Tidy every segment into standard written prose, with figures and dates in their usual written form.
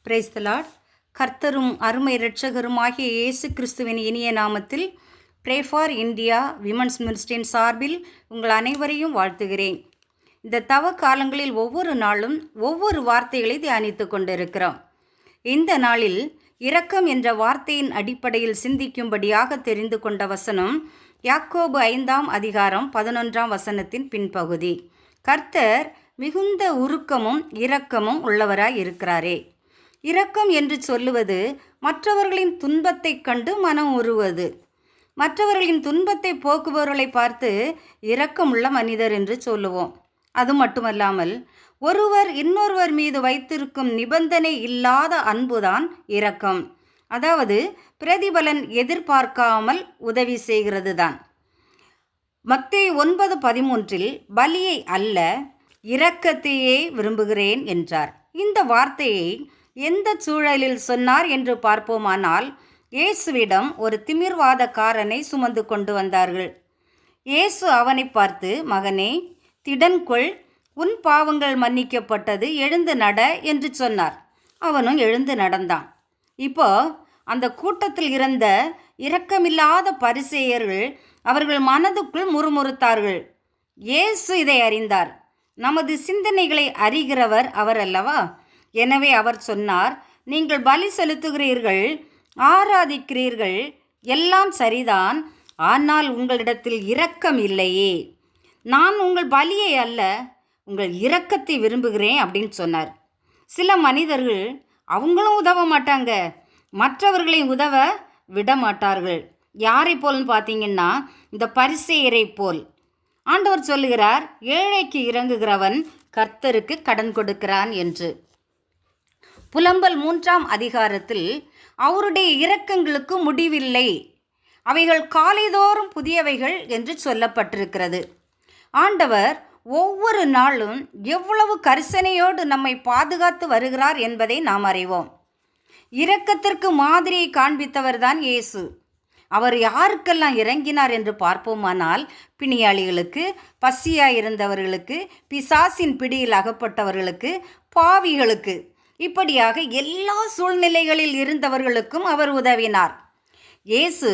Praise the Lord. கர்த்தரும் அருமை இரட்சகருமாகிய இயேசு கிறிஸ்துவின் இனிய நாமத்தில் ப்ரே ஃபார் இந்தியா விமன்ஸ் மினிஸ்ட்ரியின் சார்பில் உங்கள் அனைவரையும் வாழ்த்துகிறேன். இந்த தவ காலங்களில் ஒவ்வொரு நாளும் ஒவ்வொரு வார்த்தைகளை தியானித்து கொண்டிருக்கிறோம். இந்த நாளில் இரக்கம் என்ற வார்த்தையின் அடிப்படையில் சிந்திக்கும்படியாக தெரிந்து கொண்ட வசனம் யாக்கோபு 5ஆம் அதிகாரம் 11ஆம் வசனத்தின் பின்பகுதி. கர்த்தர் மிகுந்த உருக்கமும் இரக்கமும் உள்ளவராய் இருக்கிறாரே. இரக்கம் என்று சொல்லுவது மற்றவர்களின் துன்பத்தை கண்டு மனம் உருவது. மற்றவர்களின் துன்பத்தை போக்குபவர்களை பார்த்து இரக்கமுள்ள மனிதர் என்று சொல்லுவோம். அது மட்டுமல்லாமல் ஒருவர் இன்னொருவர் மீது வைத்திருக்கும் நிபந்தனை இல்லாத அன்புதான் இரக்கம். அதாவது பிரதிபலன் எதிர்பார்க்காமல் உதவி செய்கிறது தான். மத்தேயு 9:13 பலியை அல்ல இரக்கத்தையே விரும்புகிறேன் என்றார். இந்த வார்த்தையை எந்த சூழலில் சொன்னார் என்று பார்ப்போமானால், இயேசுவிடம் ஒரு திமிர்வாதக்காரனை சுமந்து கொண்டு வந்தார்கள். இயேசு அவனை பார்த்து, மகனே, திடன்கொள், உன் பாவங்கள் மன்னிக்கப்பட்டது, எழுந்து நட என்று சொன்னார். அவனும் எழுந்து நடந்தான். இப்போ அந்த கூட்டத்தில் இருந்த இரக்கமில்லாத பரிசேயர்கள் அவர்கள் மனதுக்குள் முறுமுறுத்தார்கள். இயேசு இதை அறிந்தார். நமது சிந்தனைகளை அறிகிறவர் அவர் அல்லவா? எனவே அவர் சொன்னார், நீங்கள் பலி செலுத்துகிறீர்கள், ஆராதிக்கிறீர்கள், எல்லாம் சரிதான், ஆனால் உங்களிடத்தில் இரக்கம் இல்லையே. நான் உங்கள் பலியை அல்ல, உங்கள் இரக்கத்தை விரும்புகிறேன் அப்படின்னு சொன்னார். சில மனிதர்கள் அவங்களும் உதவ மாட்டாங்க, மற்றவர்களை உதவ விட மாட்டார்கள். யாரை போல்னு பார்த்தீங்கன்னா, இந்த பரிசேயரை போல். ஆண்டவர் சொல்லுகிறார், ஏழைக்கு இறங்குகிறவன் கர்த்தருக்கு கடன் கொடுக்கிறான் என்று. புலம்பல் 3ஆம் அதிகாரத்தில் அவருடைய இரக்கங்களுக்கு முடிவில்லை, அவைகள் காலைதோறும் புதியவைகள் என்று சொல்லப்பட்டிருக்கிறது. ஆண்டவர் ஒவ்வொரு நாளும் எவ்வளவு கரிசனையோடு நம்மை பாதுகாத்து வருகிறார் என்பதை நாம் அறிவோம். இரக்கத்திற்கு மாதிரியை காண்பித்தவர்தான் இயேசு. அவர் யாருக்கெல்லாம் இறங்கினார் என்று பார்ப்போமானால், பிணியாளிகளுக்கு, பசியாயிருந்தவர்களுக்கு, பிசாசின் பிடியில் அகப்பட்டவர்களுக்கு, பாவிகளுக்கு, இப்படியாக எல்லா சூழ்நிலைகளில் இருந்தவர்களுக்கும் அவர் உதவினார். இயேசு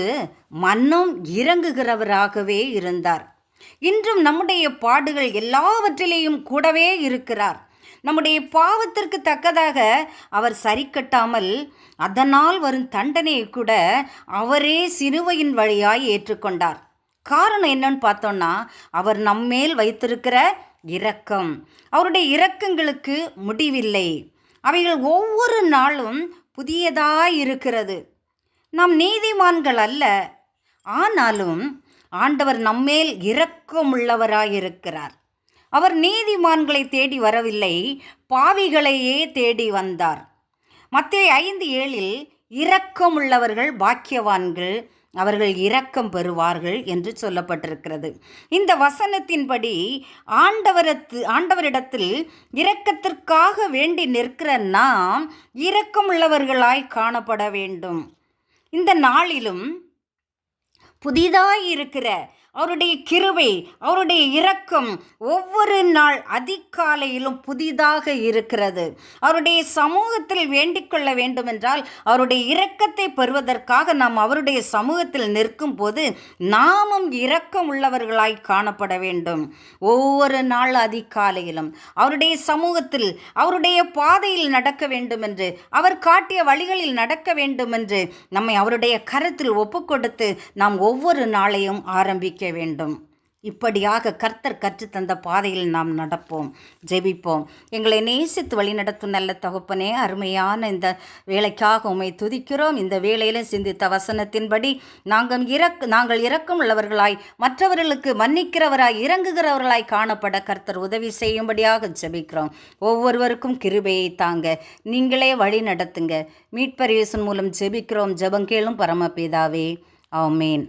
மன்னும் இறங்குகிறவராகவே இருந்தார். இன்றும் நம்முடைய பாடுகள் எல்லாவற்றிலேயும் கூடவே இருக்கிறார். நம்முடைய பாவத்திற்கு தக்கதாக அவர் சரி கட்டாமல் அதனால் வரும் தண்டனையை கூட அவரே சிலுவையின் வழியாய் ஏற்றுக்கொண்டார். காரணம் என்னன்னு பார்த்தோன்னா, அவர் நம்மேல் வைத்திருக்கிற இரக்கம். அவருடைய இரக்கங்களுக்கு முடிவில்லை, அவைகள் ஒவ்வொரு நாளும் புதியதாய் இருக்கிறது. நாம் நீதிமான்கள் அல்ல, ஆனாலும் ஆண்டவர் நம்மேல் இரக்கமுள்ளவராயிருக்கிறார். அவர் நீதிமான்களை தேடி வரவில்லை, பாவிகளையே தேடி வந்தார். மத்தேயு 5:7 இரக்கமுள்ளவர்கள் பாக்கியவான்கள், அவர்கள் இரக்கம் பெறுவார்கள் என்று சொல்லப்பட்டிருக்கிறது. இந்த வசனத்தின்படி ஆண்டவரிடத்தில் இரக்கத்திற்காக வேண்டி நிற்கிற நாம் இரக்கமுள்ளவர்களாய் காணப்பட வேண்டும். இந்த நாளிலும் புதிதாய் இருக்கிற அவருடைய கிருபை, அவருடைய இரக்கம் ஒவ்வொரு நாள் அதிகாலையிலும் புதிதாக இருக்கிறது. அவருடைய சமூகத்தில் வேண்டிக் கொள்ள வேண்டுமென்றால், அவருடைய இரக்கத்தை பெறுவதற்காக நாம் அவருடைய சமூகத்தில் நிற்கும் போது நாமும் இரக்கம் உள்ளவர்களாய் காணப்பட வேண்டும். ஒவ்வொரு நாள் அதிகாலையிலும் அவருடைய சமூகத்தில், அவருடைய பாதையில் நடக்க வேண்டுமென்று, அவர் காட்டிய வழிகளில் நடக்க வேண்டுமென்று நம்மை அவருடைய கரத்தில் ஒப்புக்கொடுத்து நாம் ஒவ்வொரு நாளையும் ஆரம்பிக்க வேண்டும். இப்படியாக கர்த்தர் கற்றுத்தந்த பாதையில் நாம் நடப்போம், ஜெபிப்போம். எங்களை நேசித்து வழிநடத்தும் நல்ல தகப்பனே, அருமையான இந்த வேலைக்காக உம்மை துதிக்கிறோம். இந்த வேளையில சிந்தித்த வசனத்தின்படி நாங்கள் இரக்கம் உள்ளவர்களாய், மற்றவர்களுக்கு மன்னிக்கிறவராய், இறங்குகிறவர்களாய் காணப்பட கர்த்தர் உதவி செய்யும்படியாக ஜெபிக்கிறோம். ஒவ்வொருவருக்கும் கிருபையை தாங்க, நீங்களே வழி நடத்துங்க. மீட்பர் இயேசு மூலம் ஜெபிக்கிறோம், ஜெபம் கேளும் பரமபிதாவே, ஆமென்.